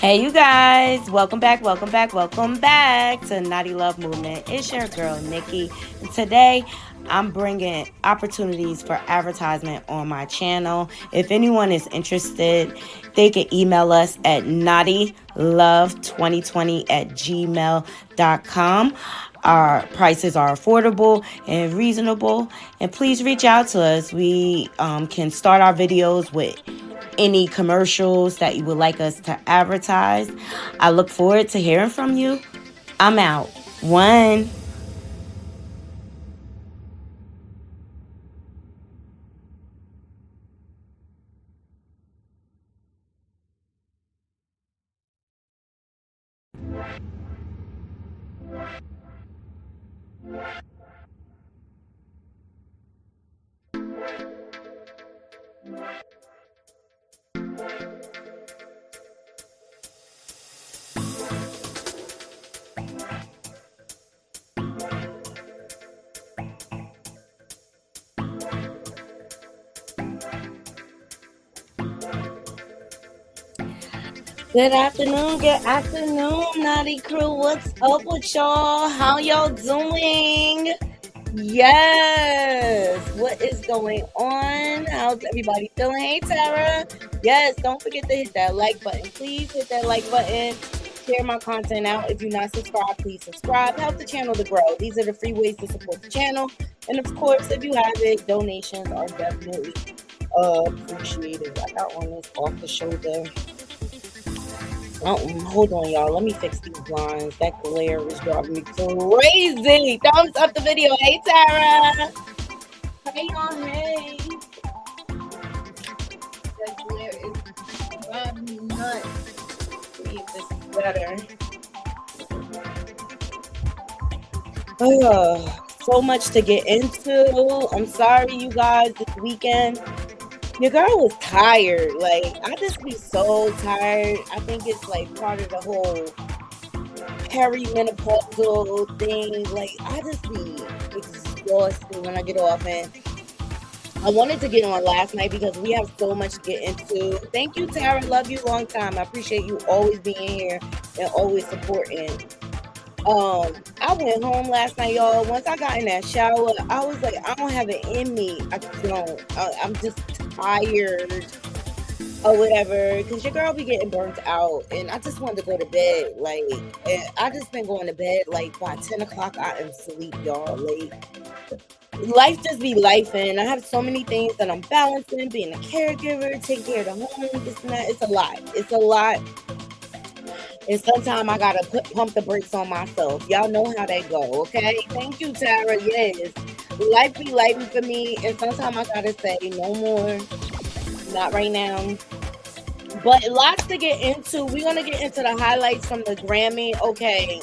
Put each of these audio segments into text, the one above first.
Hey, you guys, welcome back to Naughty Love Movement. It's your girl, Nicki. And today, I'm bringing opportunities for advertisement on my channel. If anyone is interested, they can email us at naughtylove2020@gmail.com. Our prices are affordable and reasonable. And please reach out to us. We can start our videos with any commercials that you would like us to advertise. I look forward to hearing from you. I'm out. One. Good afternoon, Naughty Crew. What's up with y'all? How y'all doing? Yes. What is going on? How's everybody feeling? Hey, Tara. Yes, don't forget to hit that like button. Please hit that like button. Share my content out. If you're not subscribed, please subscribe. Help the channel to grow. These are the free ways to support the channel. And of course, if you have it, donations are definitely appreciated. I got one that's off the shoulder. Hold on, y'all. Let me fix these blinds. That glare is driving me crazy. Thumbs up the video. Hey, Tara. Hey, y'all. Hey. That glare is driving me nuts. Make this better. So much to get into. I'm sorry, you guys. This weekend, your girl was tired. Like, I just be so tired. I think it's like part of the whole perimenopausal thing. Like, I just be exhausted when I get off. And I wanted to get on last night because we have so much to get into. Thank you, Tara. Love you long time. I appreciate you always being here and always supporting. I went home last night, y'all. Once I got in that shower, I was like, I don't have it in me. I don't. I'm just tired or whatever. Because your girl be getting burnt out. And I just wanted to go to bed. Like, and I just been going to bed. Like, by 10 o'clock, I am asleep, y'all. Like, life just be life. And I have so many things that I'm balancing. Being a caregiver, taking care of the home, this and that. It's a lot. It's a lot. And sometimes I gotta pump the brakes on myself. Y'all know how that go, okay? Thank you, Tara. Yes, life be life for me, and sometimes I gotta say no more. Not right now. But lots to get into. We're gonna get into the highlights from the Grammy. Okay,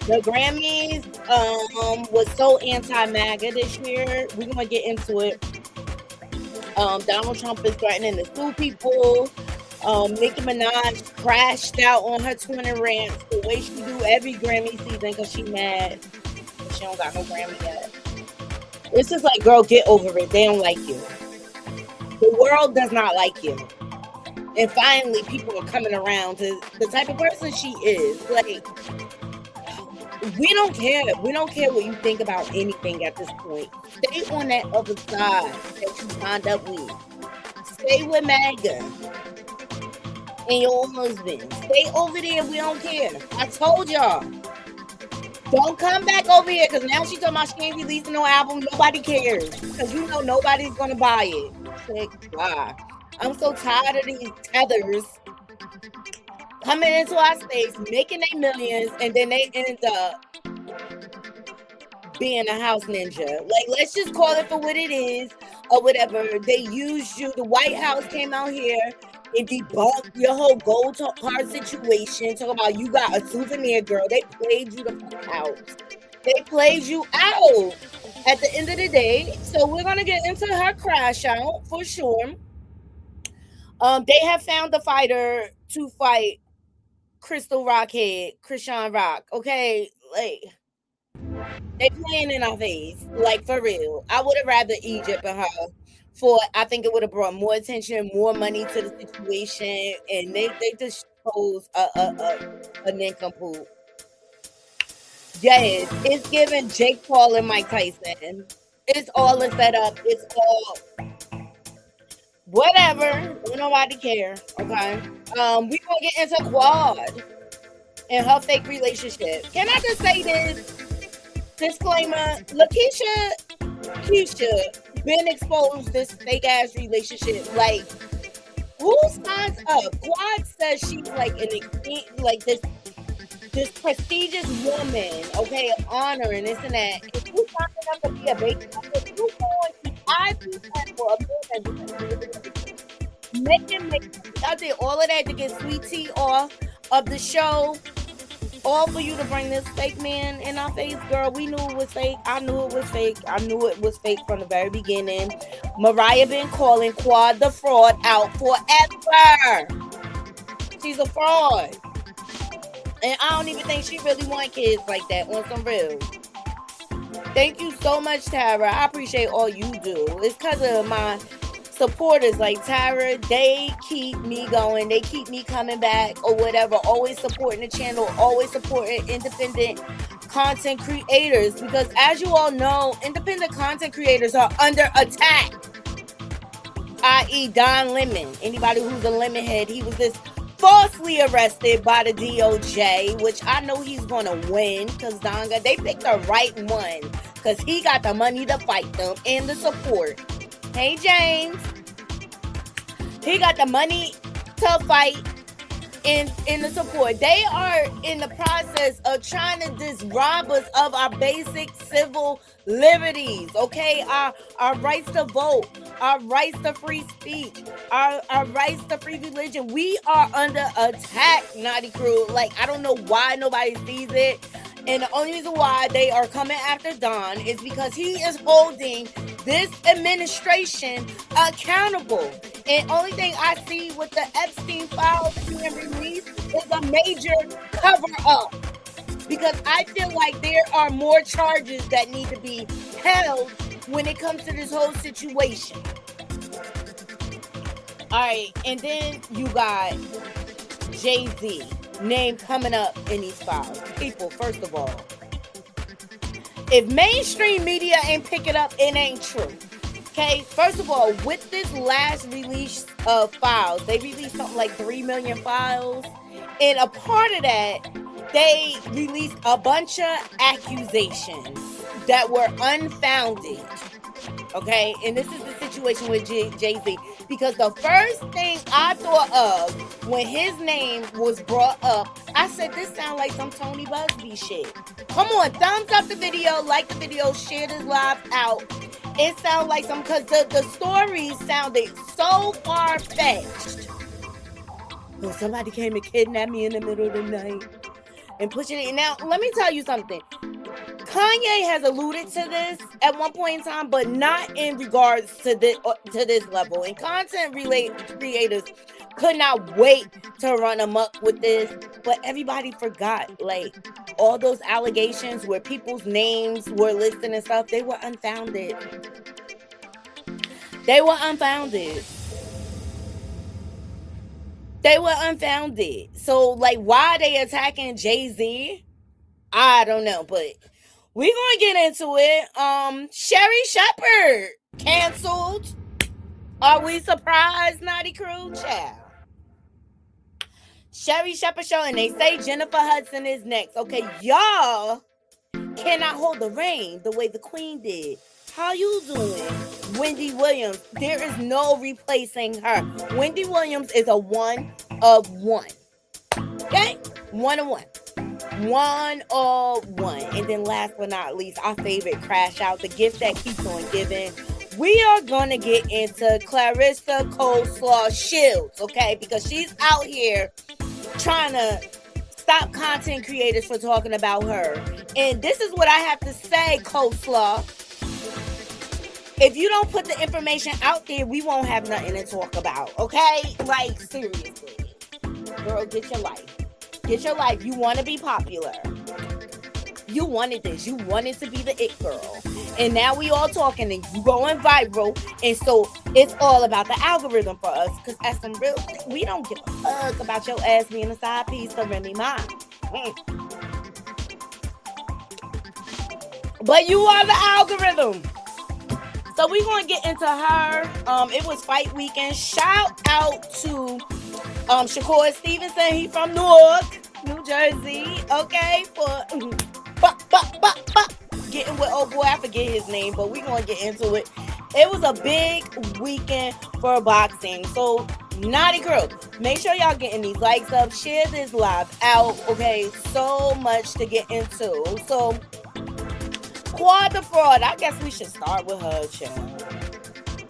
the Grammys was so anti-MAGA this year. We're gonna get into it. Donald Trump is threatening to sue people. Nicki Minaj crashed out on her Twitter rants the way she do every Grammy season because she mad. She don't got no Grammy yet. It's just like, girl, get over it. They don't like you. The world does not like you. And finally, people are coming around to the type of person she is. Like, we don't care. We don't care what you think about anything at this point. Stay on that other side that you signed up with. Stay with MAGA and your husband. Stay over there. We don't care. I told y'all. Don't come back over here because now she's talking about she ain't releasing no album. Nobody cares because you know nobody's going to buy it. Like, wow. I'm so tired of these tethers coming into our space, making their millions, and then they end up being a house ninja. Like, let's just call it for what it is or whatever. They used you. The White House came out here and debunked your whole gold card situation. Talking about you got a souvenir, girl. They played you the fuck out. They played you out at the end of the day. So we're gonna get into her crash out for sure. They have found the fighter to fight Crystal Rockhead, Chrisean Rock. Okay, like They playing in our face, like for real. I would have rather Egypt and her. For I think it would have brought more attention, more money to the situation, and they just chose a nincompoop. Yes, it's giving Jake Paul and Mike Tyson. It's all a setup. It's all whatever. Don't nobody care. Okay. We gonna get into Quad and her fake relationship. Can I just say this? Disclaimer: Lakeisha, Keisha, been exposed this fake ass relationship. Like, who signs up? Quad says she's like like this prestigious woman, okay, of honor and this and that. If you signing up to be a baby, if you going to Ivy for a man, I did all of that to get Sweet Tea off of the show. All for you to bring this fake man in our face, girl. We knew it was fake. I knew it was fake. I knew it was fake from the very beginning. Mariah been calling Quad the fraud out forever. She's a fraud. And I don't even think she really want kids like that on some real. Thank you so much, Tara. I appreciate all you do. It's because of my supporters like Tara. They keep me going. They keep me coming back or whatever. Always supporting the channel. Always supporting independent content creators. Because as you all know, independent content creators are under attack. I.e. Don Lemon. Anybody who's a lemon head, he was this falsely arrested by the DOJ, which I know he's gonna win because they picked the right one because he got the money to fight them and the support. Hey James, he got the money to fight and the support. They are in the process of trying to just rob us of our basic civil liberties, okay? Our rights to vote, our rights to free speech, our rights to free religion. We are under attack, Naughty Crew. Like, I don't know why nobody sees it. And the only reason why they are coming after Don is because he is holding this administration accountable. And only thing I see with the Epstein files being released is a major cover-up. Because I feel like there are more charges that need to be held when it comes to this whole situation. All right, and then you got Jay-Z name coming up in these files. People, first of all, if mainstream media ain't pick it up, it ain't true. Okay, first of all, with this last release of files, they released something like 3 million files, and a part of that, they released a bunch of accusations that were unfounded. Okay, and this is the situation with Jay-Z, because the first thing I thought of when his name was brought up, I said, this sounds like some Tony Busby shit. Come on, thumbs up the video, like the video, share this live out. It sounds like some, because the stories sounded so far-fetched. Well, somebody came and kidnapped me in the middle of the night and pushing it. Now, let me tell you something. Kanye has alluded to this at one point in time, but not in regards to this level. And content creators could not wait to run amok with this, but everybody forgot, like, all those allegations where people's names were listed and stuff, they were unfounded. They were unfounded. They were unfounded. So, like, why are they attacking Jay-Z? I don't know, but we're gonna get into it. Sherrie Shepard canceled. Are we surprised, Naughty Crew? Child. Sherrie Shepard show, and they say Jennifer Hudson is next. Okay, y'all cannot hold the reign the way the Queen did. How you doing? Wendy Williams. There is no replacing her. Wendy Williams is a one of one. Okay? One of one. One of one. And then last but not least, our favorite crash out, the gift that keeps on giving. We are going to get into Claressa Coleslaw Sheilds, okay? Because she's out here trying to stop content creators from talking about her. And this is what I have to say, Coleslaw. If you don't put the information out there, we won't have nothing to talk about, okay? Like, seriously. Girl, get your life. Get your life. You want to be popular. You wanted this. You wanted to be the it girl. And now we all talking and you going viral. And so it's all about the algorithm for us. Because as some real, we don't give a fuck about your ass being a side piece to Remy Ma. But you are the algorithm. So we're going to get into her. It was fight weekend. Shout out to Shakur Stevenson. He from Newark, New Jersey. Okay, for getting with old boy. I forget his name, but we're going to get into it. It was a big weekend for boxing. So Naughty Crew, make sure y'all getting these likes up. Share this live out. Okay, so much to get into. So Quad the Fraud. I guess we should start with her, child.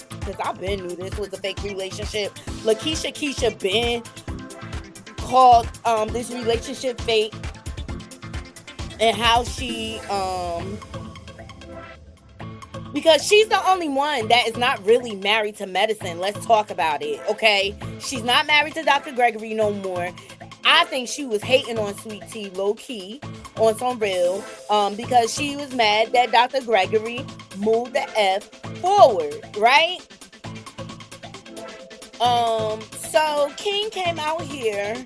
Because I've been knew this was a fake relationship. Lakeisha Keisha been called this relationship fake. And how she because she's the only one that is not really married to medicine. Let's talk about it, okay? She's not married to Dr. Gregory no more. I think she was hating on Sweet Tea low-key on some real because she was mad that Dr. Gregory moved the F forward, right? So King came out here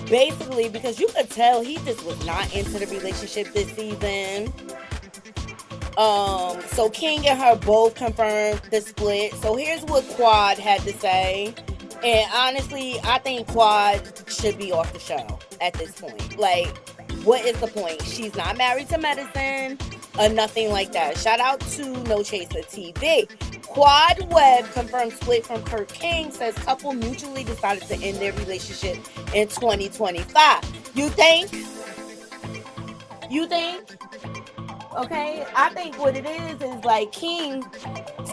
basically because you could tell he just was not into the relationship this season. So King and her both confirmed the split. So here's what Quad had to say. And honestly, I think Quad should be off the show at this point. Like, what is the point? She's not married to medicine or nothing like that. Shout out to No Chaser TV. Quad Webb confirmed split from Kurt King, says couple mutually decided to end their relationship in 2025. You think? Okay, I think what it is like King,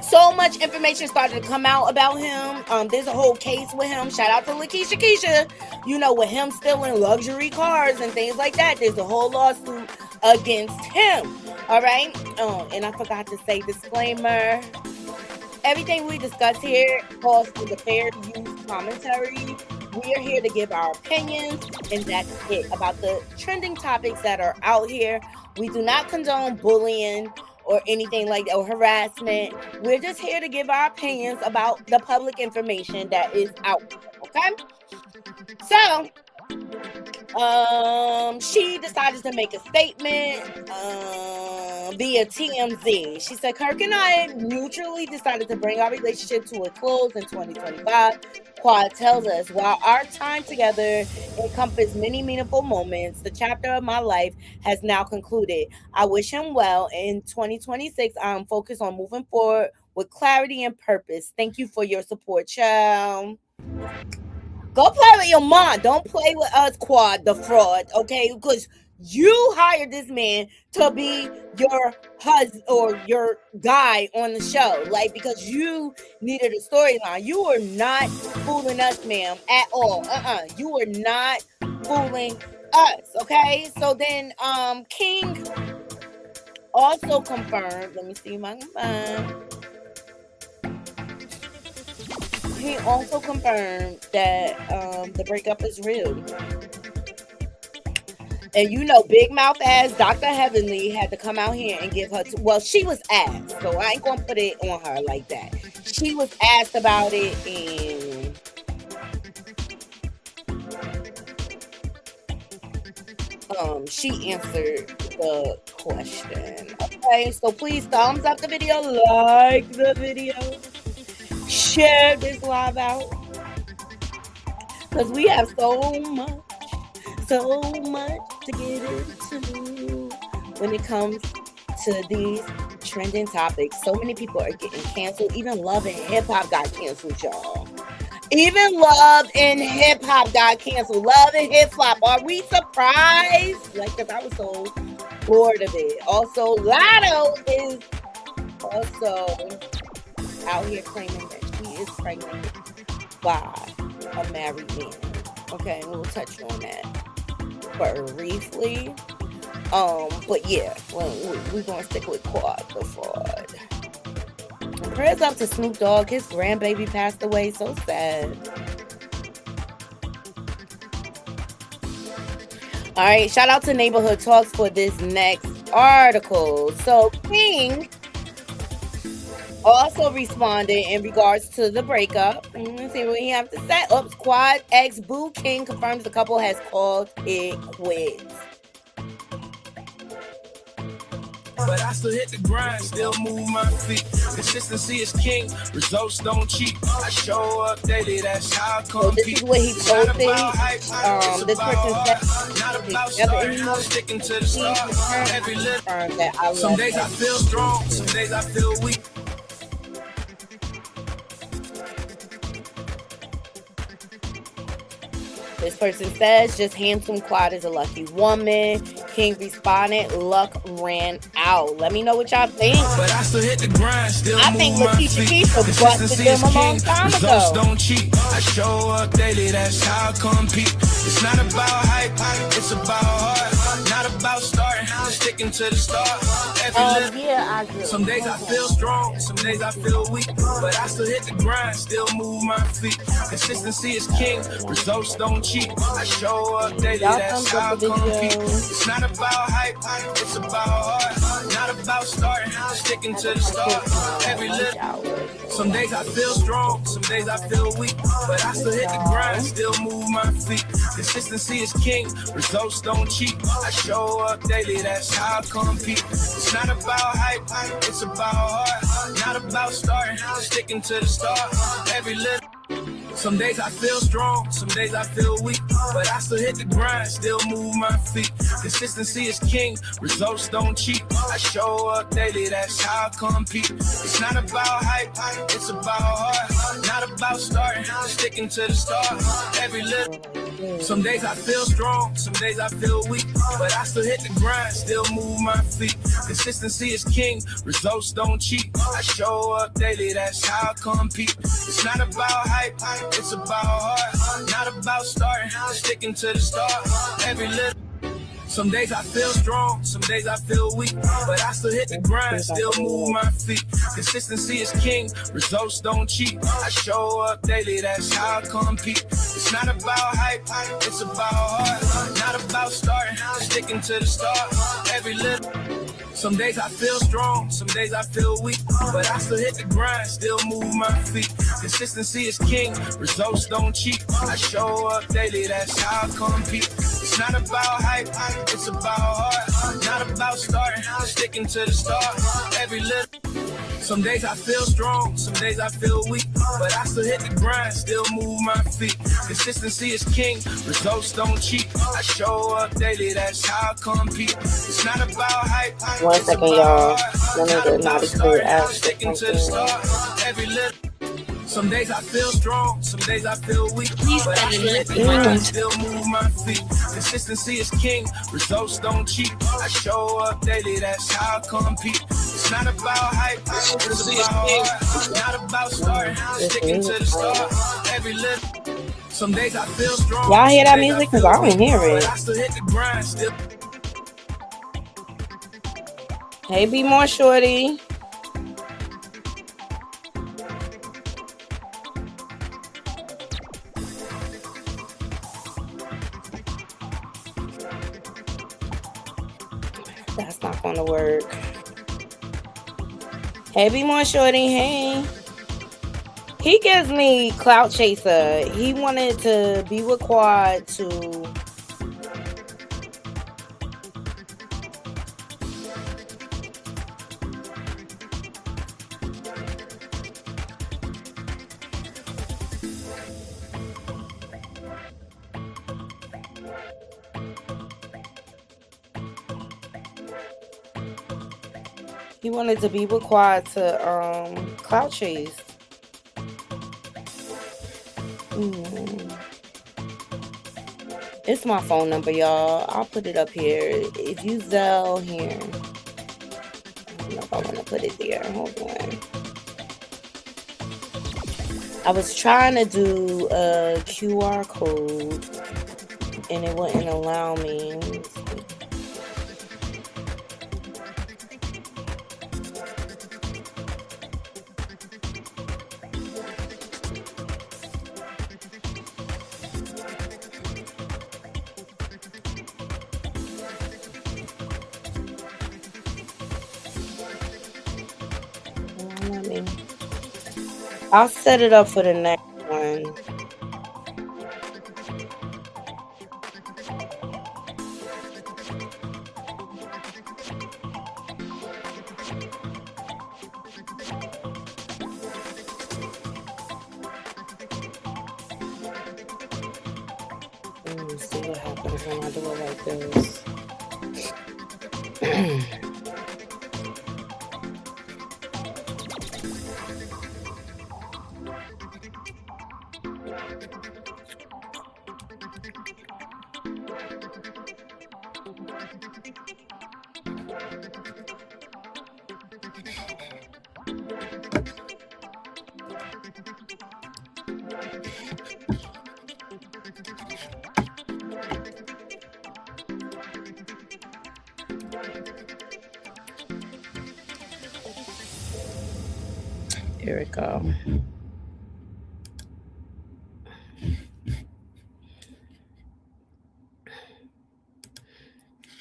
so much information started to come out about him. There's a whole case with him. Shout out to Lakeisha Keisha. You know, with him stealing luxury cars and things like that. There's a whole lawsuit against him. All right. And I forgot to say disclaimer. Everything we discuss here calls for the fair use commentary. We are here to give our opinions, and that's it about the trending topics that are out here. We do not condone bullying or anything like that, or harassment. We're just here to give our opinions about the public information that is out there, okay? So, she decided to make a statement via TMZ. She said, Kirk and I mutually decided to bring our relationship to a close in 2025. Quad tells us, while our time together encompassed many meaningful moments, the chapter of my life has now concluded. I wish him well. In 2026, I'm focused on moving forward with clarity and purpose. Thank you for your support, child. Go play with your mom. Don't play with us, Quad the Fraud, okay? Because you hired this man to be your husband or your guy on the show, like, because you needed a storyline. You were not fooling us, ma'am, at all. You were not fooling us, okay? So then, King also confirmed. Let me see if I can find. He also confirmed that the breakup is real. And you know, big mouth ass Dr. Heavenly had to come out here and give her, well, she was asked, so I ain't gonna put it on her like that. She was asked about it, and she answered the question. Okay, so please thumbs up the video, like the video, share this live out, because we have so much to get into when it comes to these trending topics. So many people are getting canceled. Even Love and Hip Hop got canceled, y'all. Even Love and Hip Hop got canceled. Love and Hip Hop. Are we surprised? Like, because I was so bored of it. Also, Lotto is also out here claiming that she is pregnant by a married man. Okay, we'll touch on that briefly. But yeah, we're gonna stick with Quad the Fraud. Prayers up to Snoop Dogg. His grandbaby passed away. So sad. All right, shout out to Neighborhood Talks for this next article. So King also responded in regards to the breakup. Let's see what he have to say. Oops, Quad ex Boo King confirms the couple has called it quits. But I still hit the grind, still move my feet. Consistency is king, results don't cheat. I show up daily, that's how I compete. So this is what he posted. This person said, not about starting, sticking to the start. Every little, some days I feel strong, some days I feel weak. This person says, just handsome Quad is a lucky woman. King responded, luck ran out. Let me know what y'all think. But I still hit the grind, still I think Letitia Keisha busted them a long time ago. Don't cheat. I show up daily, that's how I compete. It's not about hype, it's about heart. Not about starting, sticking to the start. Yeah, I do. Some days I feel strong, some days I feel weak. But I still hit the grind, still move my feet. Consistency is king, results don't cheat. I show up daily, that's how I compete. It's not about hype, it's about heart. Not about starting, sticking to the start. Every little. Some days I feel strong, some days I feel weak. But I still hit the grind, still move my feet. Consistency is king, results don't cheat. I show up daily, that's how I compete. It's not about hype, it's about heart. Not about starting, sticking to the start. Every little. Some days I feel strong, some days I feel weak. But I still hit the grind, still move my feet. Consistency is king, results don't cheat. I show up daily, that's how I compete. It's not about hype, it's about heart. Not about starting, sticking to the start. Every little. Some days I feel strong, some days I feel weak. But I still hit the grind, still move my feet. Consistency is king, results don't cheat. I show up daily, that's how I compete. It's not about hype, it's about heart. Not about starting, sticking to the start. Every little. Some days I feel strong, some days I feel weak. But I still hit the grind, still move my feet. Consistency is king, results don't cheat. I show up daily, that's how I compete. It's not about hype, it's about heart. Not about starting, sticking to the start. Every little. Some days I feel strong, some days I feel weak. But I still hit the grind, still move my feet. Consistency is king, results don't cheat. I show up daily, that's how I compete. It's not about hype, it's about heart. Not about starting, sticking to the start. Every little. Some days I feel strong, some days I feel weak. But I still hit the grind, still move my feet. Consistency is king, results don't cheat. I show up daily, that's how I compete. It's not about hype, One second, y'all. Let me get naughty clear out. Sticking to the start, every little. Some days I feel strong, some days I feel weak. But I still move my feet. Consistency is king, results don't cheat. I show up daily, that's how I compete. It's not about hype, it's about heart. Not about starting, sticking to the start. Every little. Some days I feel strong. Y'all hear that music? Because I don't hear it. I still hit the grind, still. Hey, be more shorty. That's not gonna work. Hey, be more shorty. Hey. He gives me clout chaser. He wanted to be with Quad to be with Quad to clout chase. It's my phone number, y'all. I'll put it up here. If you Zelle here, I don't know if I want to put it there. Hold on. I was trying to do a QR code and it wouldn't allow me. see. I'll set it up for the next one. Let me see what happens when I do it like this. Here we go.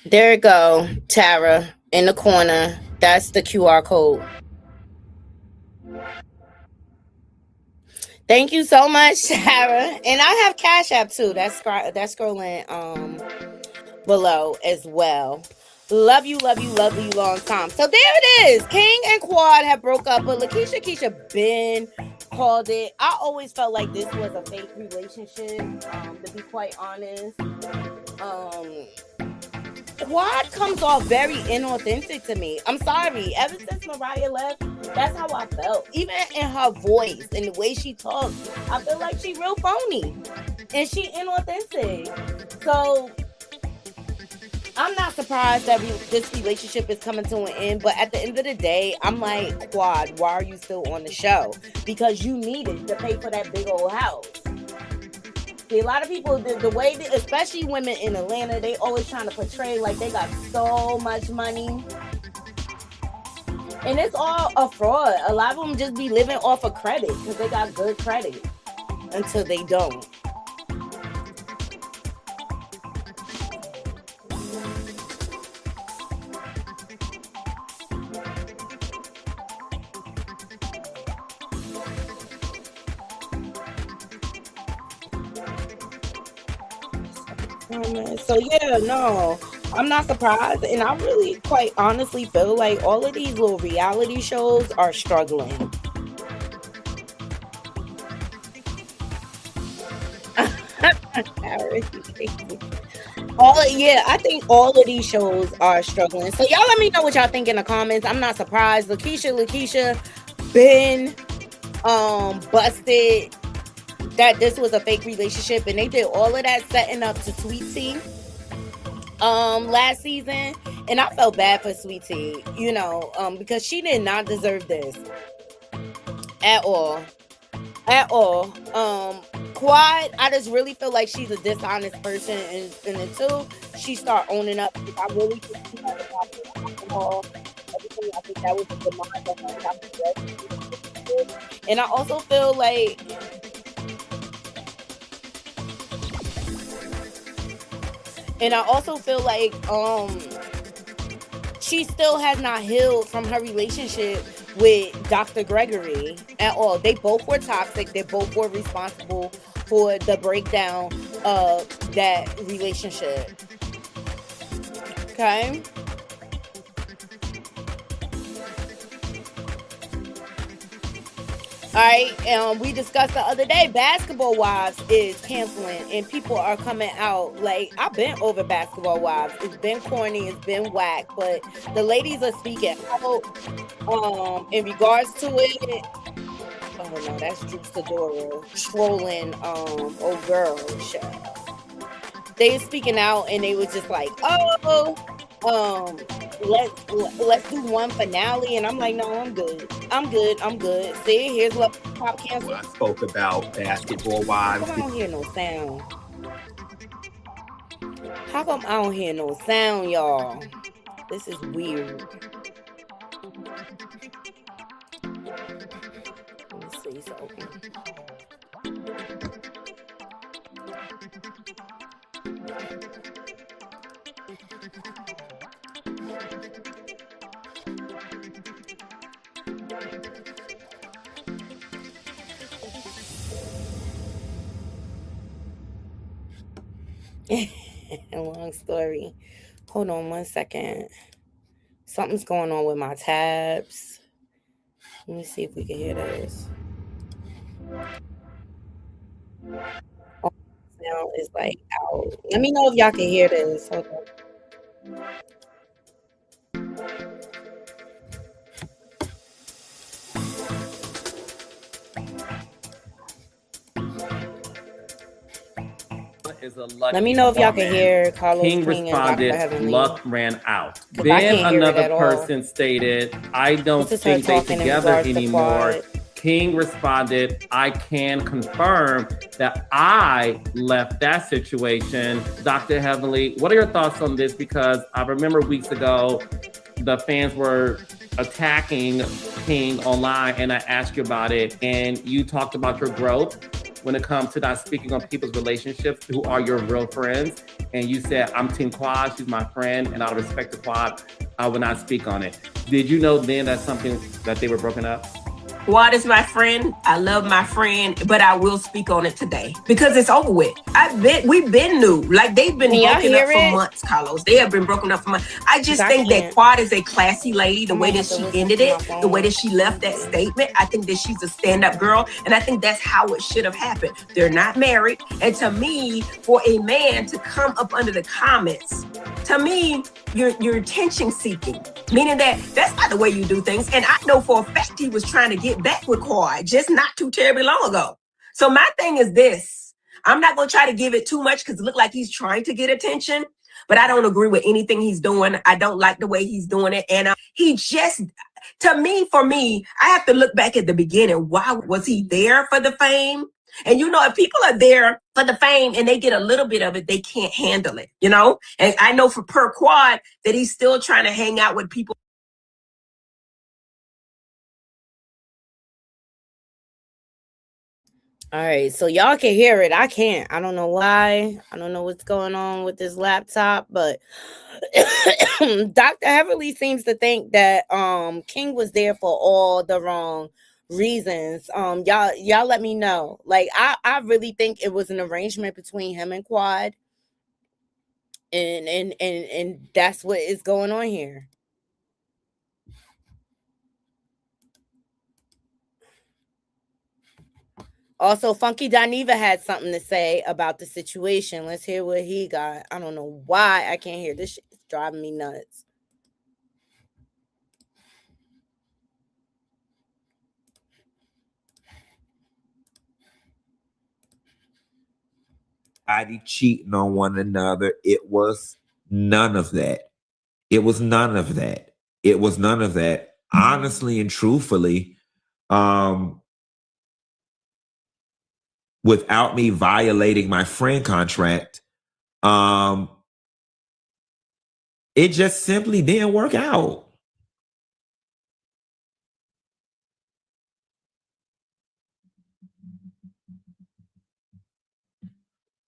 There you go, Tara, in the corner. That's the QR code. Thank you so much, Tara. And I have Cash App too. That's scrolling below as well. Love you, long time. So there it is. King and Quad have broke up, but Keisha been called it. I always felt like this was a fake relationship, to be quite honest. Quad comes off very inauthentic to me. I'm sorry. Ever since Mariah left, that's how I felt. Even in her voice and the way she talks, I feel like she real phony. And she inauthentic. So I'm not surprised that this relationship is coming to an end, but at the end of the day, I'm like, Quad, why are you still on the show? Because you needed to pay for that big old house. See, a lot of people, the way, especially women in Atlanta, they always trying to portray like they got so much money. And it's all a fraud. A lot of them just be living off of credit because they got good credit until they don't. So yeah, no, I'm not surprised, and I really quite honestly feel like all of these little reality shows are struggling. I think all of these shows are struggling. So y'all let me know what y'all think in the comments. I'm not surprised. Lakeisha been busted that this was a fake relationship, and they did all of that setting up to Sweet Tea last season, and I felt bad for Sweet Tea, because she did not deserve this at all. Quad, I just really feel like she's a dishonest person, and until she start owning up, I really think she had a problem with alcohol. Everything, I think that was a demand of her. And I also feel like she still has not healed from her relationship with Dr. Gregory at all. They both were toxic. They both were responsible for the breakdown of that relationship. Okay? All right, we discussed the other day, Basketball Wives is canceling, and people are coming out like, I've been over Basketball Wives. It's been corny, it's been whack, but the ladies are speaking out in regards to it. Oh no, that's Drew Sidora trolling old girl show. They were speaking out, and they was just like, let's do one finale, and I'm like, no, I'm good. See, here's what pop cancel. I spoke about Basketball Wives. How come I don't hear no sound? How come I don't hear no sound, y'all? This is weird. Let me see something. Long story. Hold on 1 second. Something's going on with my tabs. Let me see if we can hear this. Oh, sound is like out. Let me know if y'all can hear this. Hold on. Is a lucky Let me know if y'all can woman. hear Carlos King King and Dr. responded, Heavenly. luck ran out. I Then can't hear it another at all. person stated, I don't This is her think they talking in together regards to anymore. Quad. King responded, I can confirm that I left that situation. Dr. Heavenly, what are your thoughts on this? Because I remember weeks ago, the fans were attacking King online, and I asked you about it, and you talked about your growth when it comes to not speaking on people's relationships who are your real friends. And you said, I'm Team Quad, she's my friend, and out of respect to Quad, I would not speak on it. Did you know then that's something that they were broken up? Quad is my friend. I love my friend, but I will speak on it today because it's over with. We've been new. Like, they've been broken up for months, Carlos. They have been broken up for months. I just think that Quad is a classy lady. The way that she ended it, the way that she left that statement, I think that she's a stand-up girl, and I think that's how it should have happened. They're not married, and to me, for a man to come up under the comments, to me, you're attention seeking, meaning that that's not the way you do things. And I know for a fact he was trying to get back with Quad just not too terribly long ago. So my thing is this: I'm not gonna try to give it too much because it looked like he's trying to get attention, but I don't agree with anything he's doing. I don't like the way he's doing it, and he just. For me, I have to look back at the beginning. Why was he there for the fame? And if people are there for the fame and they get a little bit of it, they can't handle it, And I know for per Quad that he's still trying to hang out with people. All right, so y'all can hear it. I can't. I don't know why. I don't know what's going on with this laptop, but Dr. Heavenly seems to think that King was there for all the wrong reasons. Y'all let me know. Like, I really think it was an arrangement between him and Quad. And that's what is going on here. Also, Funky Dineva had something to say about the situation. Let's hear what he got. I don't know why I can't hear this shit. It's driving me nuts. Cheating on one another. It was none of that. It was none of that. It was none of that. Honestly and truthfully, without me violating my friend contract, it just simply didn't work out.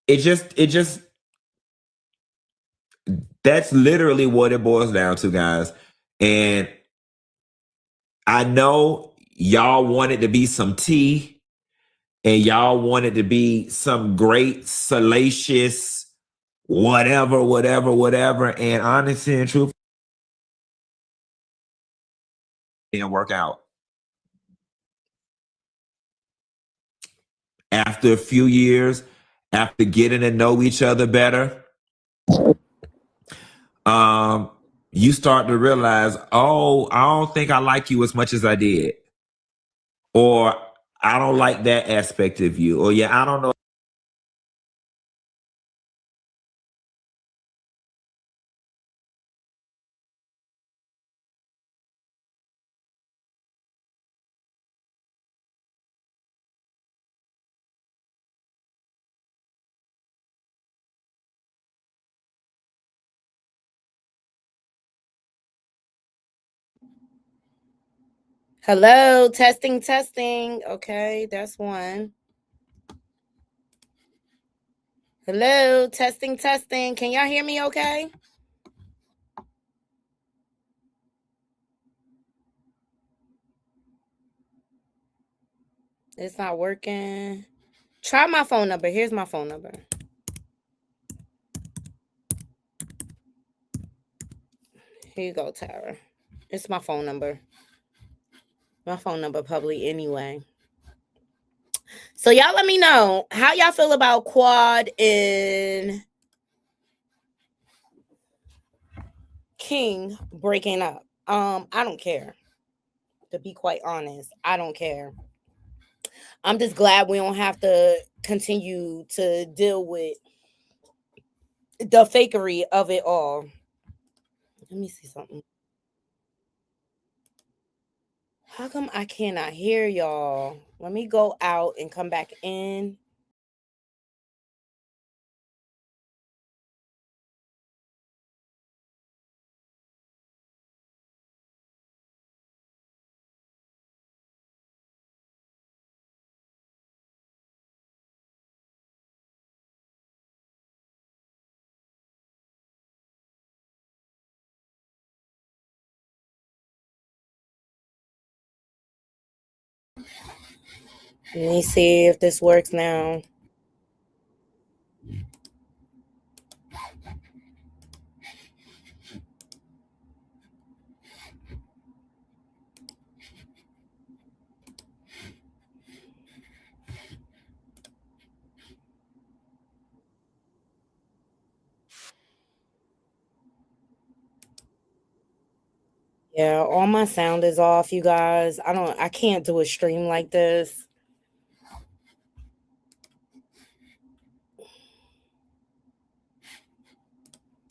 It just that's literally what it boils down to, guys. And I know y'all wanted to be some tea, and y'all wanted to be some great, salacious, whatever. And honestly and truth, didn't work out. After a few years, after getting to know each other better, you start to realize, oh, I don't think I like you as much as I did. Or I don't like that aspect of you. Or yeah, I don't know. Hello, testing. Okay, that's one. Hello, testing. Can y'all hear me okay? It's not working. Try my phone number. Here's my phone number. Here you go, Tara. It's my phone number. My phone number probably anyway. So y'all let me know how y'all feel about Quad and King breaking up. I don't care. To be quite honest, I don't care. I'm just glad we don't have to continue to deal with the fakery of it all. Let me see something. How come I cannot hear y'all? Let me go out and come back in. Let me see if this works now. Yeah, all my sound is off, you guys. I can't do a stream like this.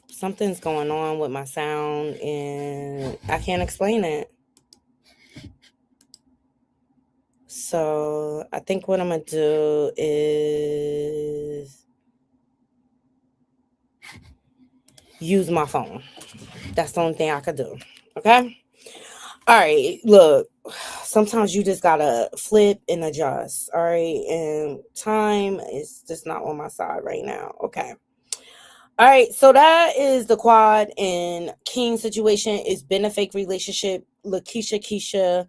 Something's going on with my sound and I can't explain it. So I think what I'm gonna do is use my phone. That's the only thing I could do. Okay. All right. Look, sometimes you just gotta flip and adjust. All right. And time is just not on my side right now. Okay. All right, so that is the Quad and King situation. It's been a fake relationship. Keisha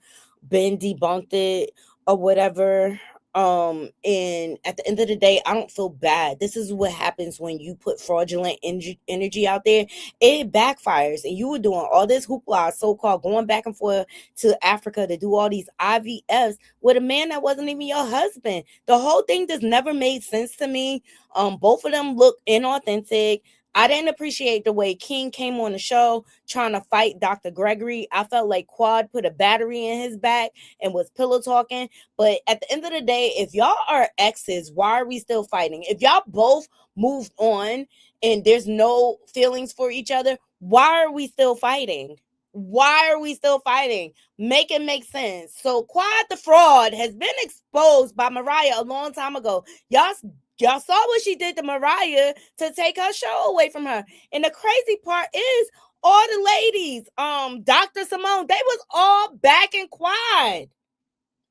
been debunked it or whatever. And at the end of the day, I don't feel bad. This is what happens when you put fraudulent energy out there. It backfires, and you were doing all this hoopla, so-called going back and forth to Africa to do all these IVFs with a man that wasn't even your husband. The whole thing just never made sense to me. Both of them look inauthentic. I didn't appreciate the way King came on the show trying to fight Dr. Gregory. I felt like Quad put a battery in his back and was pillow talking. But at the end of the day, if y'all are exes, why are we still fighting? If y'all both moved on and there's no feelings for each other, why are we still fighting? Why are we still fighting? Make it make sense. So Quad the fraud has been exposed by Mariah a long time ago. Y'all saw what she did to Mariah to take her show away from her. And the crazy part is all the ladies, Dr. Simone, they was all backing Quad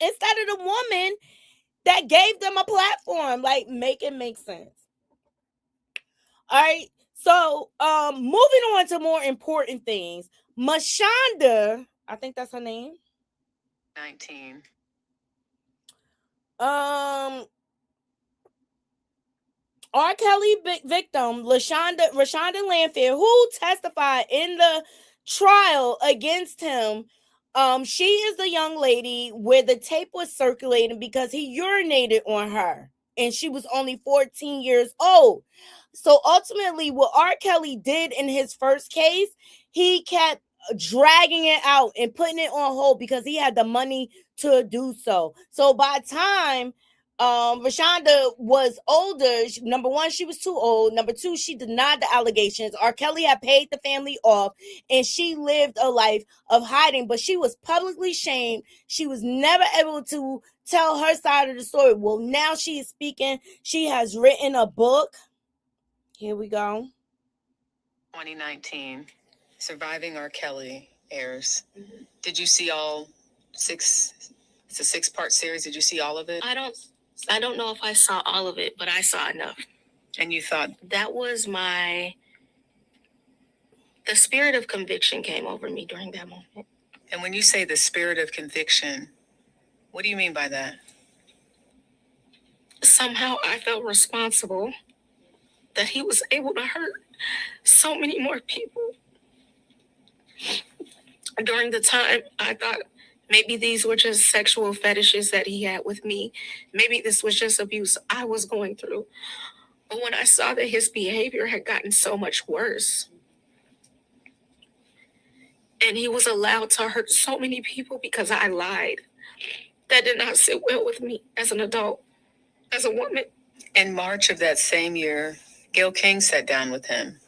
instead of the woman that gave them a platform. Like, make it make sense. All right. So, moving on to more important things. Mashonda, I think that's her name. 19. R. Kelly victim Rashonda Landfair, who testified in the trial against him. She is the young lady where the tape was circulating because he urinated on her, and she was only 14 years old. So ultimately, what R. Kelly did in his first case, he kept dragging it out and putting it on hold because he had the money to do so. So by time Rashonda was older, number one, she was too old. Number two, she denied the allegations. R. Kelly had paid the family off, and she lived a life of hiding, but she was publicly shamed. She was never able to tell her side of the story. Well, now she is speaking. She has written a book. Here we go. 2019, Surviving R. Kelly airs. Mm-hmm. Did you see all 6? It's a 6-part series. Did you see all of it? I don't know if I saw all of it, but I saw enough. And you thought? That was the spirit of conviction came over me during that moment. And when you say the spirit of conviction, what do you mean by that? Somehow I felt responsible that he was able to hurt so many more people. During the time, I thought maybe these were just sexual fetishes that he had with me. Maybe this was just abuse I was going through. But when I saw that his behavior had gotten so much worse, and he was allowed to hurt so many people because I lied, that did not sit well with me as an adult, as a woman. In March of that same year, Gayle King sat down with him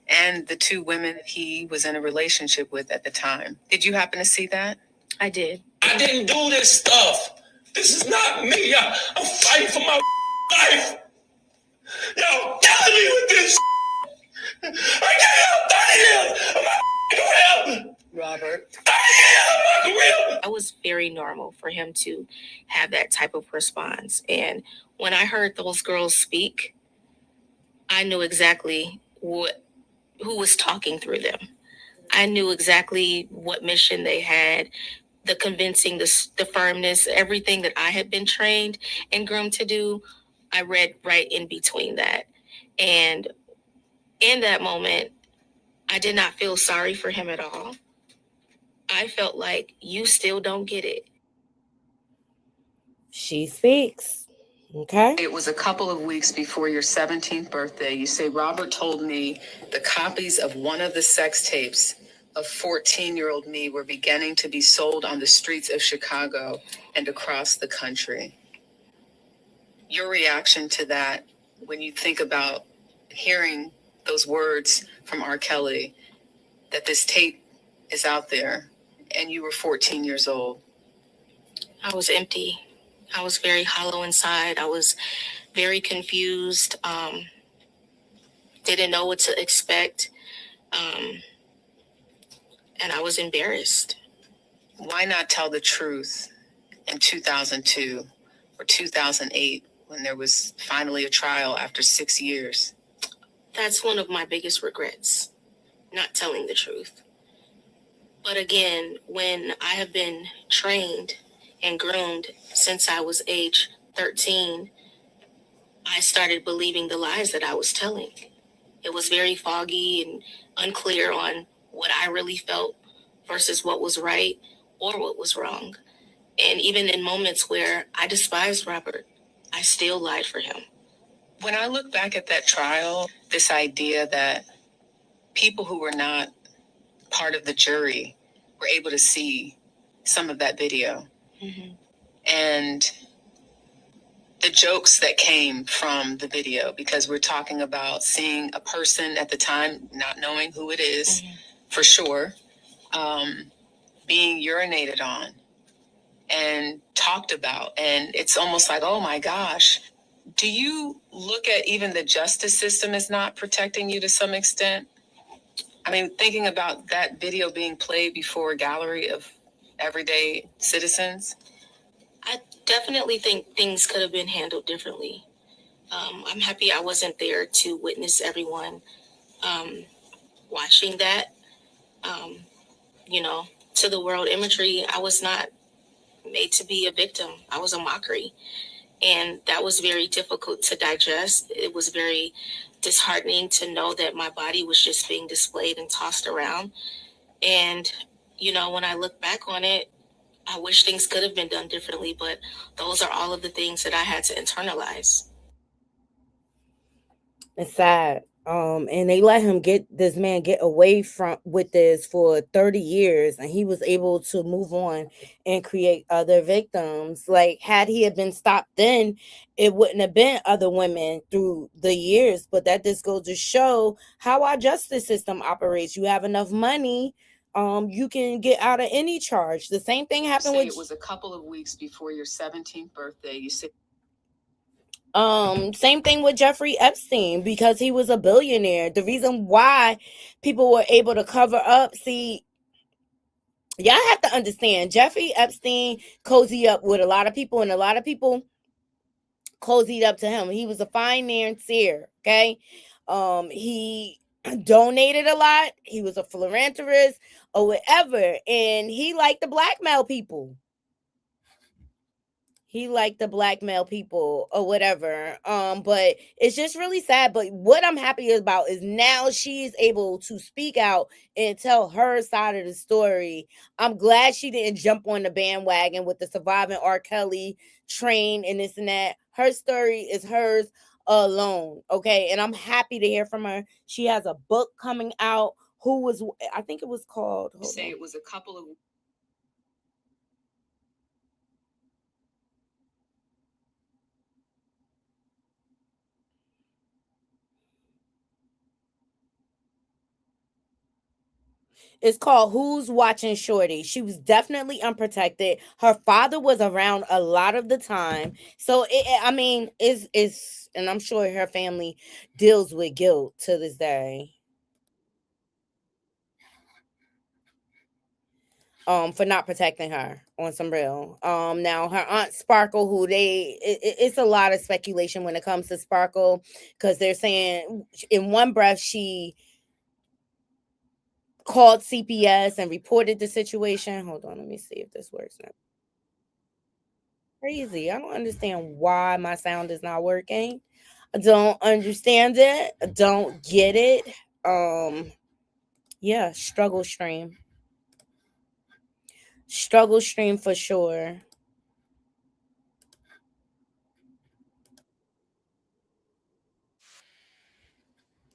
and the two women he was in a relationship with at the time. Did you happen to see that? I did. I didn't do this stuff. This is not me. I'm fighting for my life. Y'all killing me with this. I can't help 30 years of my career. Robert. 30 years of my career. It was very normal for him to have that type of response. And when I heard those girls speak, I knew exactly who was talking through them. I knew exactly what mission they had, the convincing, the firmness, everything that I had been trained and groomed to do. I read right in between that. And in that moment, I did not feel sorry for him at all. I felt like, you still don't get it. She speaks. Okay. It was a couple of weeks before your 17th birthday. You say, Robert told me the copies of one of the sex tapes of 14-year-old me were beginning to be sold on the streets of Chicago and across the country. Your reaction to that when you think about hearing those words from R. Kelly, that this tape is out there, and you were 14 years old? I was empty. I was very hollow inside. I was very confused. Didn't know what to expect. And I was embarrassed. Why not tell the truth in 2002 or 2008 when there was finally a trial after 6 years? That's one of my biggest regrets, not telling the truth. But again, when I have been trained and groomed since I was age 13, I started believing the lies that I was telling. It was very foggy and unclear on what I really felt versus what was right or what was wrong. And even in moments where I despised Robert, I still lied for him. When I look back at that trial, this idea that people who were not part of the jury were able to see some of that video. Mm-hmm. And the jokes that came from the video, because we're talking about seeing a person at the time, not knowing who it is, mm-hmm. for sure, being urinated on and talked about. And it's almost like, oh my gosh. Do you look at even the justice system as not protecting you to some extent? I mean, thinking about that video being played before a gallery of everyday citizens. I definitely think things could have been handled differently. I'm happy I wasn't there to witness everyone watching that. To the world imagery, I was not made to be a victim. I was a mockery. And that was very difficult to digest. It was very disheartening to know that my body was just being displayed and tossed around. And, when I look back on it, I wish things could have been done differently, but those are all of the things that I had to internalize. It's sad. And they let this man get away with this for 30 years, and he was able to move on and create other victims. Like, had he been stopped then, it wouldn't have been other women through the years. But that just goes to show how our justice system operates. You have enough money, you can get out of any charge. The same thing happened with... It was a couple of weeks before your 17th birthday. You said... Same thing with Jeffrey Epstein, because he was a billionaire. The reason why people were able to cover up, see, y'all have to understand, Jeffrey Epstein cozied up with a lot of people, and a lot of people cozied up to him. He was a financier, okay? He donated a lot. He was a philanthropist or whatever, and he liked to blackmail people. He liked to blackmail people or whatever. But it's just really sad. But what I'm happy about is now she's able to speak out and tell her side of the story. I'm glad she didn't jump on the bandwagon with the surviving R. Kelly train and this and that. Her story is hers alone. Okay. And I'm happy to hear from her. She has a book coming out. I think it was called. Say it was a couple of. It's called Who's Watching Shorty. She was definitely unprotected. Her father was around a lot of the time. So it's and I'm sure her family deals with guilt to this day. For not protecting her on some real. Now her aunt Sparkle, it's a lot of speculation when it comes to Sparkle, because they're saying in one breath she called CPS and reported the situation. Hold on, let me see if this works now. Crazy. I don't understand why my sound is not working. I don't understand it. I don't get it. Yeah, struggle stream. Struggle stream for sure.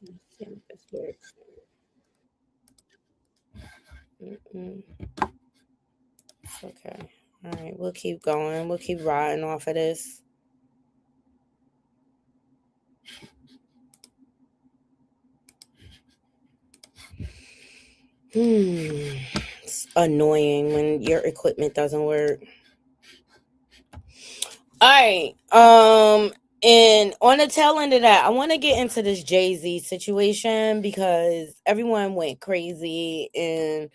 Let's see if this works. Okay. All right, we'll keep going. We'll keep riding off of this. It's annoying when your equipment doesn't work. All right. And on the tail end of that, I want to get into this Jay-Z situation because everyone went crazy and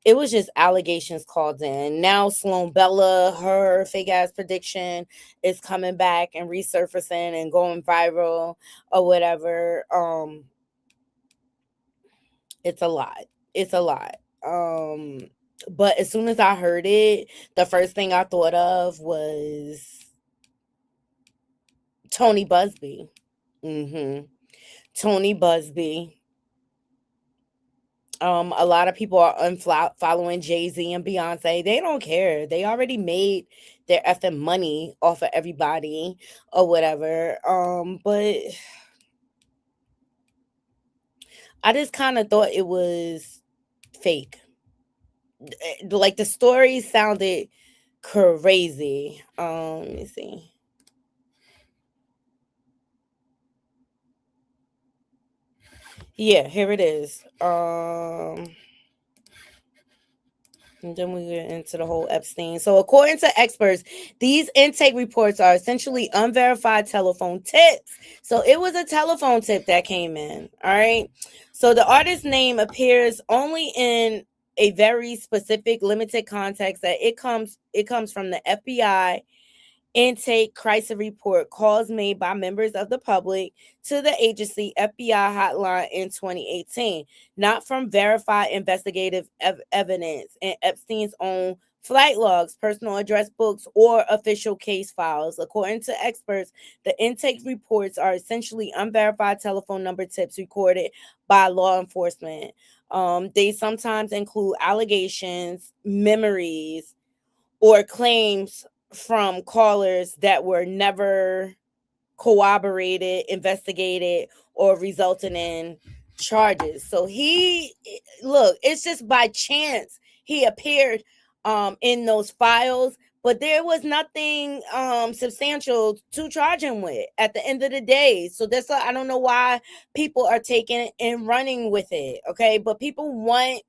it was just allegations called in. Now Sloan Bella, her fake ass prediction is coming back and resurfacing and going viral or whatever. It's a lot. It's a lot. But as soon as I heard it, the first thing I thought of was Tony Busby. Tony Busby. A lot of people are following Jay-Z and Beyonce. They don't care. They already made their effing money off of everybody or whatever. But I just kind of thought it was fake. Like the story sounded crazy. Let me see. Yeah, here it is. And then we get into the whole Epstein. So according to experts, these intake reports are essentially unverified telephone tips. So it was a telephone tip that came in. All right. So the artist's name appears only in a very specific, limited context. That it comes from the FBI intake crisis report, calls made by members of the public to the agency FBI hotline in 2018, not from verified investigative evidence in Epstein's own flight logs, personal address books, or official case files. According to experts, the intake reports are essentially unverified telephone number tips recorded by law enforcement. They sometimes include allegations, memories, or claims from callers that were never corroborated, investigated, or resulting in charges. So it's just by chance he appeared in those files, but there was nothing substantial to charge him with at the end of the day. So that's I don't know why people are taking it and running with it. Okay, but people want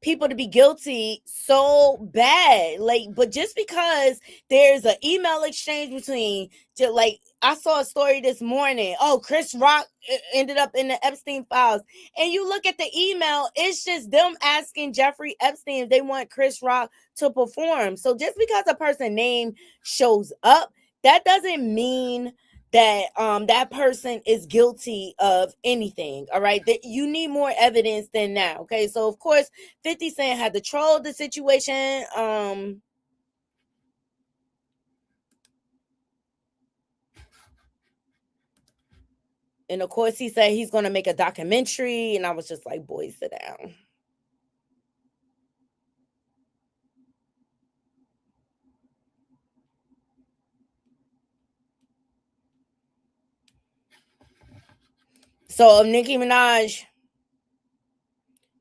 people to be guilty so bad, but just because there's an email exchange between, like, I saw a story this morning, Chris Rock ended up in the Epstein files, and you look at the email, it's just them asking Jeffrey Epstein if they want Chris Rock to perform. So just because a person's name shows up, that doesn't mean that that person is guilty of anything. All right, that you need more evidence than that. Okay, so of course 50 Cent had to troll the situation. And of course, he said he's going to make a documentary. And I was just like, boy, sit down. So Nicki Minaj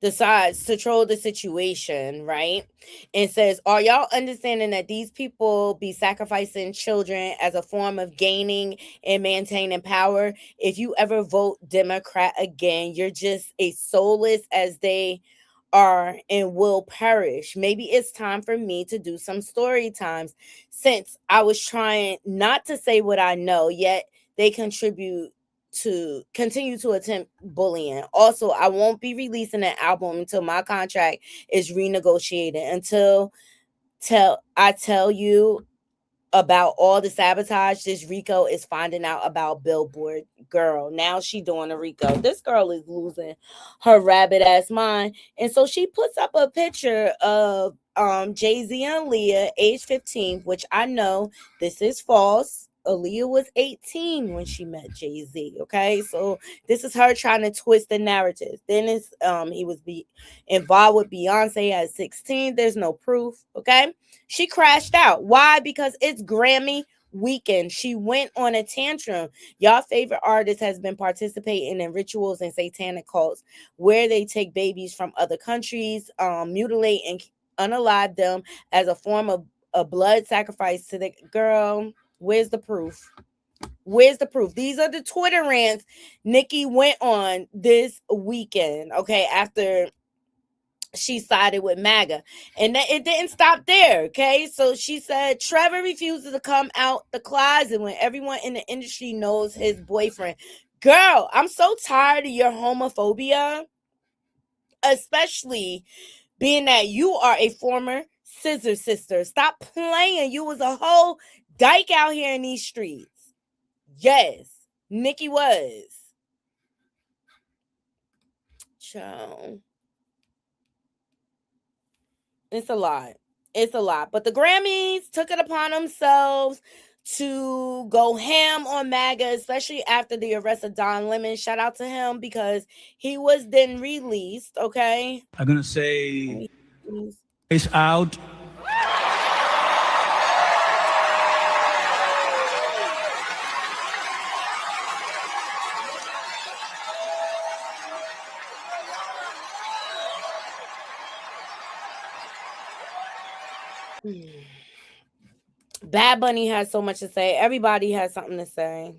decides to troll the situation, right? And says, are y'all understanding that these people be sacrificing children as a form of gaining and maintaining power? If you ever vote Democrat again, you're just as soulless as they are and will perish. Maybe it's time for me to do some story times, since I was trying not to say what I know, yet they continue to attempt bullying. Also, I won't be releasing an album until my contract is renegotiated. Until I tell you about all the sabotage this Rico is finding out about Billboard. Girl, now she doing a Rico. This girl is losing her rabbit ass mind. And so she puts up a picture of Jay-Z and Aaliyah, age 15, which I know this is false. Aaliyah was 18 when she met Jay-Z. Okay, so this is her trying to twist the narrative. Then it's he was involved with Beyonce at 16. There's no proof. Okay, she crashed out. Why? Because it's Grammy weekend. She went on a tantrum. Y'all favorite artist has been participating in rituals and satanic cults where they take babies from other countries, mutilate and unalive them as a form of a blood sacrifice to the girl. Where's the proof? Where's the proof? These are the Twitter rants Nicki went on this weekend, okay, after she sided with MAGA. And it didn't stop there, okay? So she said, Trevor refuses to come out the closet when everyone in the industry knows his boyfriend. Girl, I'm so tired of your homophobia, especially being that you are a former scissor sister. Stop playing. You was a whole dyke out here in these streets. Yes, Nicki was. Child. It's a lot. It's a lot. But the Grammys took it upon themselves to go ham on MAGA, especially after the arrest of Don Lemon. Shout out to him because he was then released, okay? I'm going to say it's out. Bad Bunny has so much to say. Everybody has something to say.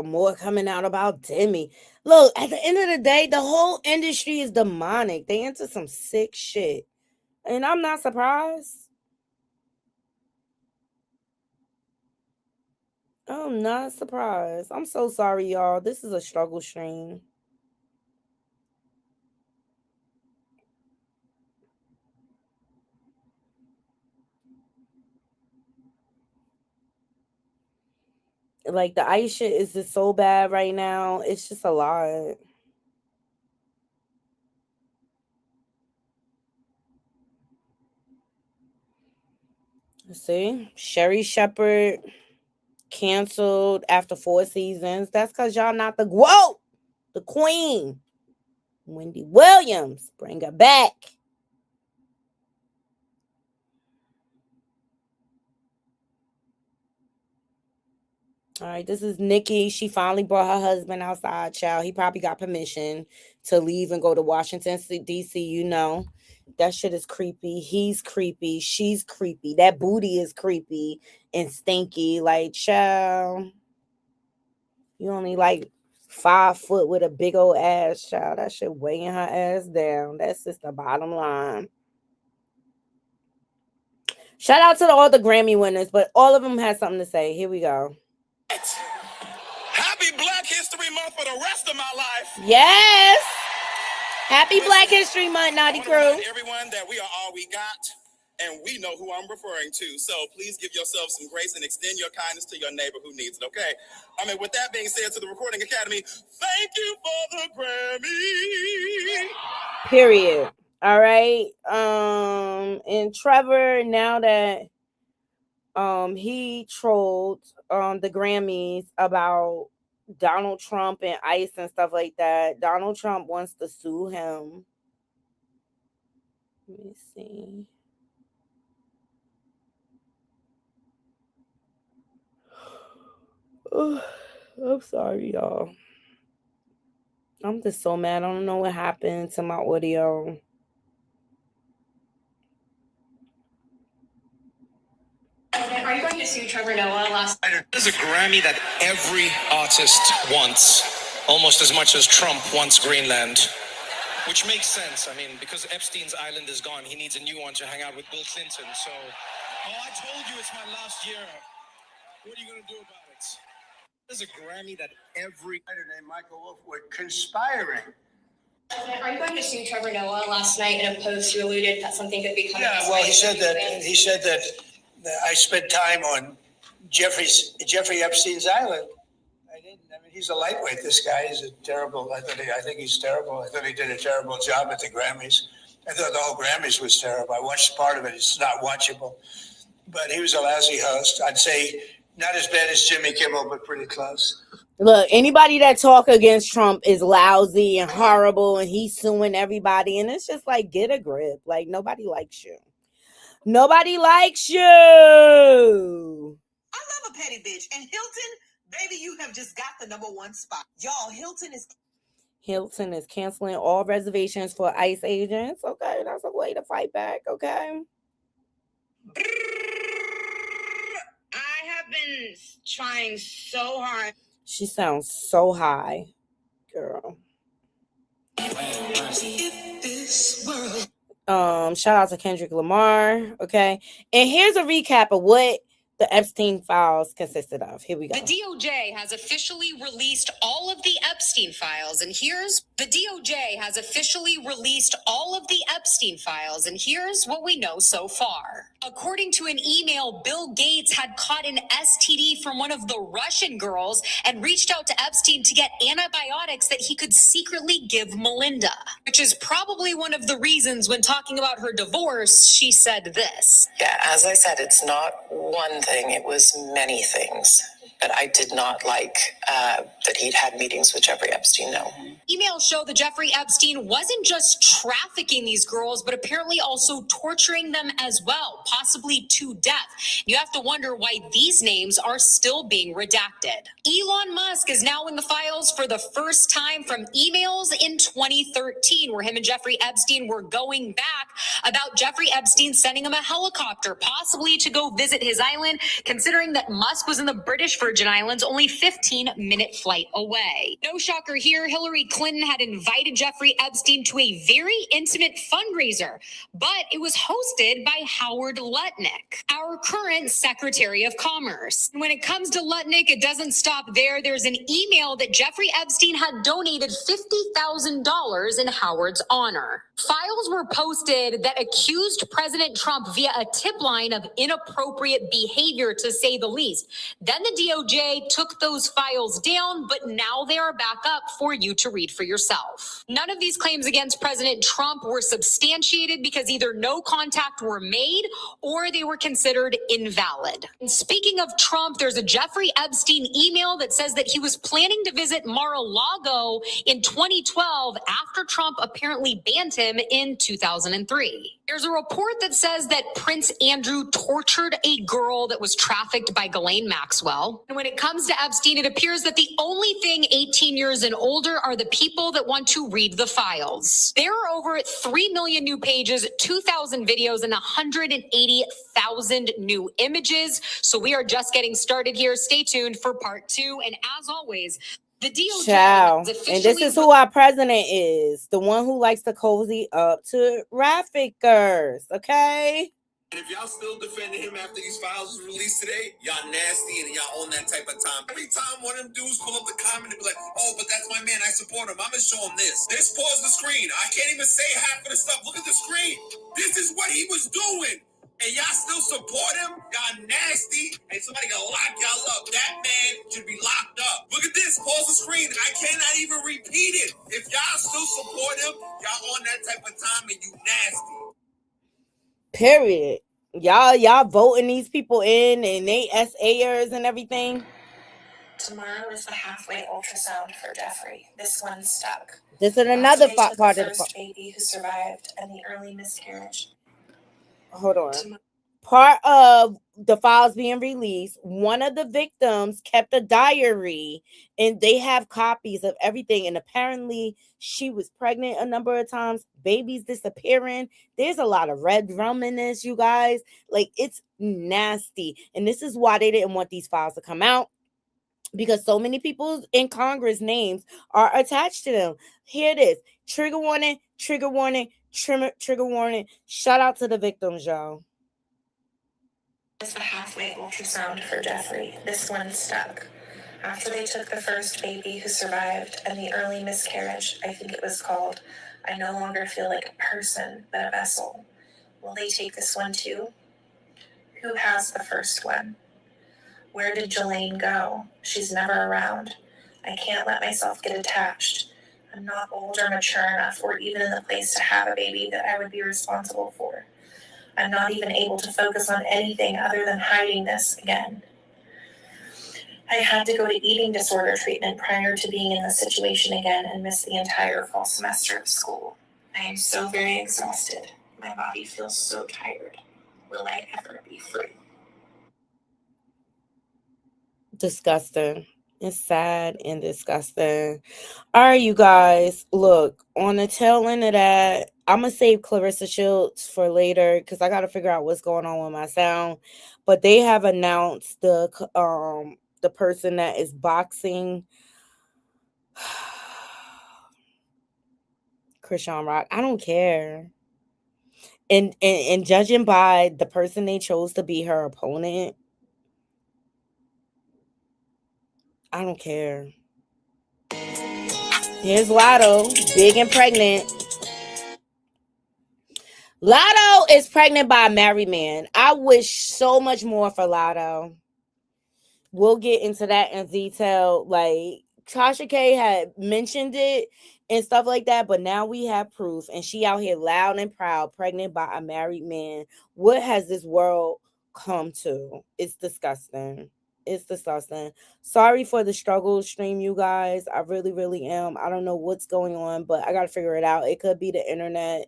More coming out about Demi. Look, at the end of the day, the whole industry is demonic. They into some sick shit. And I'm not surprised. I'm not surprised. I'm so sorry, y'all. This is a struggle stream. Like, the ICE shit is just so bad right now. It's just a lot. See? Sherrie Shepard canceled after 4 seasons. That's because y'all not the queen. Wendy Williams. Bring her back. All right, this is Nicki. She finally brought her husband outside, child. He probably got permission to leave and go to Washington, D.C., you know. That shit is creepy. He's creepy. She's creepy. That booty is creepy and stinky. Like, child, you only like 5 foot with a big old ass, child. That shit weighing her ass down. That's just the bottom line. Shout out to all the Grammy winners, but all of them had something to say. Here we go. Happy Black History Month for the rest of my life. Yes. Happy Black History Month, Naughty Crew. Everyone that we are all we got, and we know who I'm referring to. So please give yourself some grace and extend your kindness to your neighbor who needs it, okay? I mean, with that being said, to the Recording Academy, thank you for the Grammy. Period. All right. And Trevor, now that he trolled the Grammys about Donald Trump and ICE and stuff like that, Donald Trump wants to sue him. Let me see. I'm sorry, y'all. I'm just so mad. I don't know what happened to my audio. Are you going to sue Trevor Noah last night? There's a Grammy that every artist wants, almost as much as Trump wants Greenland, which makes sense. I mean, because Epstein's island is gone, he needs a new one to hang out with Bill Clinton. So, I told you it's my last year. What are you going to do about it? There's a Grammy that every writer named Michael Wolff were conspiring. Are you going to sue Trevor Noah? Last night in a post, you alluded that something could be coming. Yeah, well, he said that I spent time on Jeffrey Epstein's island. I didn't. I mean, he's a lightweight. This guy is a terrible. I think he's terrible. I thought he did a terrible job at the Grammys. I thought the whole Grammys was terrible. I watched part of it. It's not watchable. But he was a lousy host. I'd say not as bad as Jimmy Kimmel, but pretty close. Look, anybody that talk against Trump is lousy and horrible, and he's suing everybody. And it's just like, get a grip. Like, nobody likes you. Nobody likes you. I love a petty bitch. And Hilton, baby, you have just got the #1 spot. Y'all, Hilton is canceling all reservations for ICE agents. Okay, that's a way to fight back. Okay. I have been trying so hard. She sounds so high, girl. Shout out to Kendrick Lamar. Okay. And here's a recap of what the Epstein files consisted of. Here we go. The DOJ has officially released all of the Epstein files, and here's what we know so far. According to an email, Bill Gates had caught an STD from one of the Russian girls and reached out to Epstein to get antibiotics that he could secretly give Melinda, which is probably one of the reasons when talking about her divorce, she said this. Yeah, as I said, it's not one thing, it was many things. But I did not like that he'd had meetings with Jeffrey Epstein, no. Emails show that Jeffrey Epstein wasn't just trafficking these girls, but apparently also torturing them as well, possibly to death. You have to wonder why these names are still being redacted. Elon Musk is now in the files for the first time from emails in 2013, where him and Jeffrey Epstein were going back about Jeffrey Epstein sending him a helicopter, possibly to go visit his island, considering that Musk was in the British Virgin Islands, only 15-minute flight away. No shocker here, Hillary Clinton had invited Jeffrey Epstein to a very intimate fundraiser, but it was hosted by Howard Lutnick, our current Secretary of Commerce. When it comes to Lutnick, it doesn't stop there. There's an email that Jeffrey Epstein had donated $50,000 in Howard's honor. Files were posted that accused President Trump via a tip line of inappropriate behavior, to say the least. Then the DOJ took those files down, but now they are back up for you to read for yourself. None of these claims against President Trump were substantiated because either no contact were made or they were considered invalid. And speaking of Trump, there's a Jeffrey Epstein email that says that he was planning to visit Mar-a-Lago in 2012 after Trump apparently banned him in 2003. There's a report that says that Prince Andrew tortured a girl that was trafficked by Ghislaine Maxwell. And when it comes to Epstein, it appears that the only thing 18 years and older are the people that want to read the files. There are over 3 million new pages, 2,000 videos, and 180,000 new images. So we are just getting started here. Stay tuned for part 2. And as always, the DOJ Child. And this is who our president is. The one who likes to cozy up to traffickers. Okay? And if y'all still defending him after these files was released today, y'all nasty and y'all own that type of time. Every time one of them dudes pull up the comment and be like, oh, but that's my man, I support him, I'm gonna show him this. This pause the screen. I can't even say half of the stuff. Look at the screen. This is what he was doing. And y'all still support him? Y'all nasty. And somebody gonna lock y'all up. That man should be locked up. Look at this. pause the screen. I cannot even repeat it. If y'all still support him, y'all on that type of time and you nasty. Period. Y'all voting these people in and they SAers and everything. Tomorrow is the halfway ultrasound for Jeffrey. This one stuck. This is another part of the first baby who survived and the early miscarriage. Hold on. Part of the files being released, one of the victims kept a diary and they have copies of everything. And apparently she was pregnant a number of times, babies disappearing. There's a lot of red rum in this, you guys. Like, it's nasty. And this is why they didn't want these files to come out, because so many people in Congress names are attached to them. Here it is. Trigger warning, trigger warning, trigger warning. Shout out to the victims, y'all. It's the halfway ultrasound for Jeffrey. This one stuck. After they took the first baby who survived and the early miscarriage, I think it was called, I no longer feel like a person, but a vessel. Will they take this one too? Who has the first one? Where did Jelaine go? She's never around. I can't let myself get attached. I'm not old or mature enough or even in the place to have a baby that I would be responsible for. I'm not even able to focus on anything other than hiding this again. I had to go to eating disorder treatment prior to being in this situation again and miss the entire fall semester of school. I am so very exhausted. My body feels so tired. Will I ever be free? Disgusting. It's sad and disgusting. All right, you guys. Look, on the tail end of that, I'm going to save Claressa Sheilds for later because I got to figure out what's going on with my sound. But they have announced the person that is boxing Chrisean Rock. I don't care. And judging by the person they chose to be her opponent, I don't care. Here's Lotto, big and pregnant. Lotto is pregnant by a married man. I wish so much more for Lotto. We'll get into that in detail. Like, Tasha K had mentioned it and stuff like that, but now we have proof. And she out here loud and proud, pregnant by a married man. What has this world come to? It's disgusting. It's disgusting. Sorry for the struggle stream, you guys. I really, really am. I don't know what's going on, but I got to figure it out. It could be the internet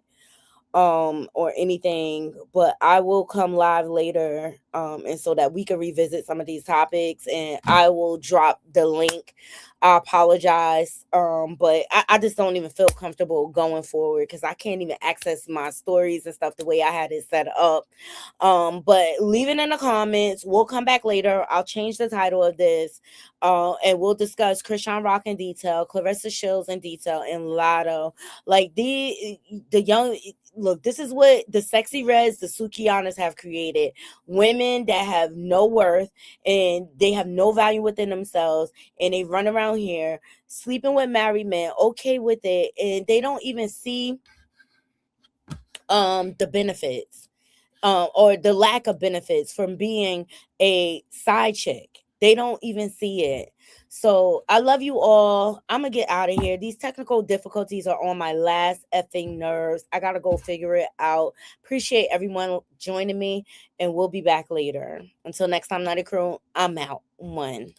or anything, but I will come live later and so that we can revisit some of these topics, and I will drop the link. I apologize, but I just don't even feel comfortable going forward because I can't even access my stories and stuff the way I had it set up. But leave it in the comments. We'll come back later. I'll change the title of this, and we'll discuss Chrisean Rock in detail, Claressa Sheilds in detail, and Lotto. Like the young. Look, this is what the Sexy Reds, the Sukianas have created. Women that have no worth and they have no value within themselves, and they run around here sleeping with married men, okay with it, and they don't even see the benefits or the lack of benefits from being a side chick. They don't even see it. So I love you all. I'm going to get out of here. These technical difficulties are on my last effing nerves. I got to go figure it out. Appreciate everyone joining me, and we'll be back later. Until next time, Nutty Crew, I'm out. 1.